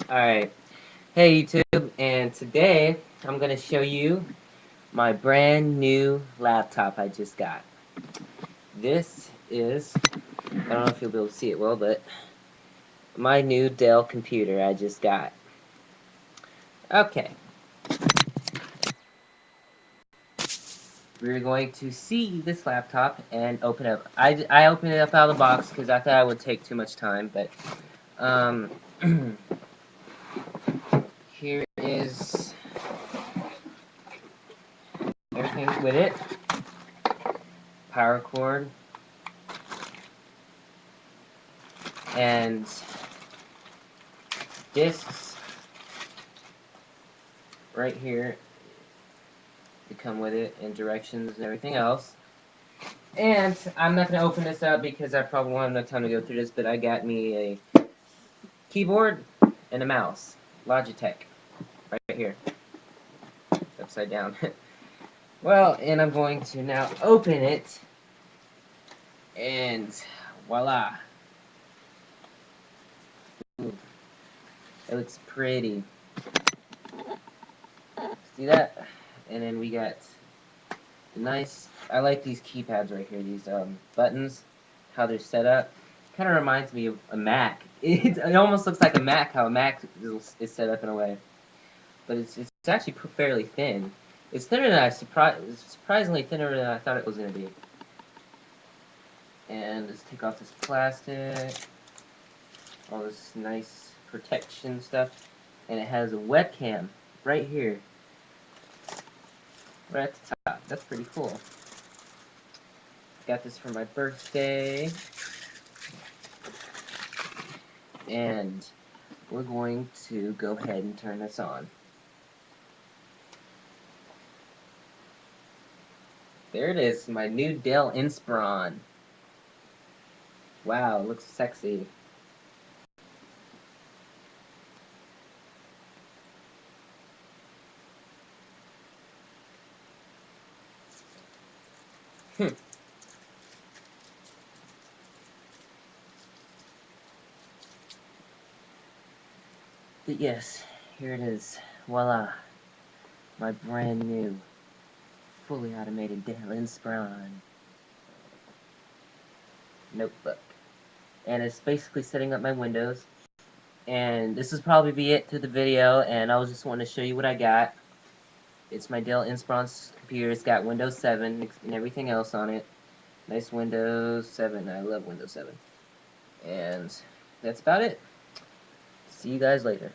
Alright, hey YouTube, and today I'm going to show you my brand new laptop I just got. This is, I don't know if you'll be able to see it well, but my new Dell computer I just got. Okay, we're going to see this laptop and open it up. I opened it up out of the box because I thought it would take too much time, but here is everything with it. Power cord, and discs right here to come with it, and directions and everything else. And I'm not going to open this up because I probably won't have enough time to go through this, but I got me a keyboard and a mouse. Logitech. Right here. Upside down. Well, and I'm going to now open it. And voila. Ooh, it looks pretty. See that? And then we got the nice, I like these keypads right here, these buttons, how they're set up. Kind of reminds me of a Mac. It almost looks like a Mac, how a Mac is set up in a way. But it's actually fairly thin. It's thinner than surprisingly thinner than I thought it was going to be. And let's take off this plastic, all this nice protection stuff, and it has a webcam right here, right at the top. That's pretty cool. Got this for my birthday, and we're going to go ahead and turn this on. There it is, my new Dell Inspiron. Wow, it looks sexy. But yes, here it is. Voila. My brand new, fully automated Dell Inspiron notebook. And it's basically setting up my windows. And this will probably be it to the video, and I was just wanting to show you what I got. It's my Dell Inspiron computer. It's got Windows 7 and everything else on it. Nice Windows 7. I love Windows 7. And that's about it. See you guys later.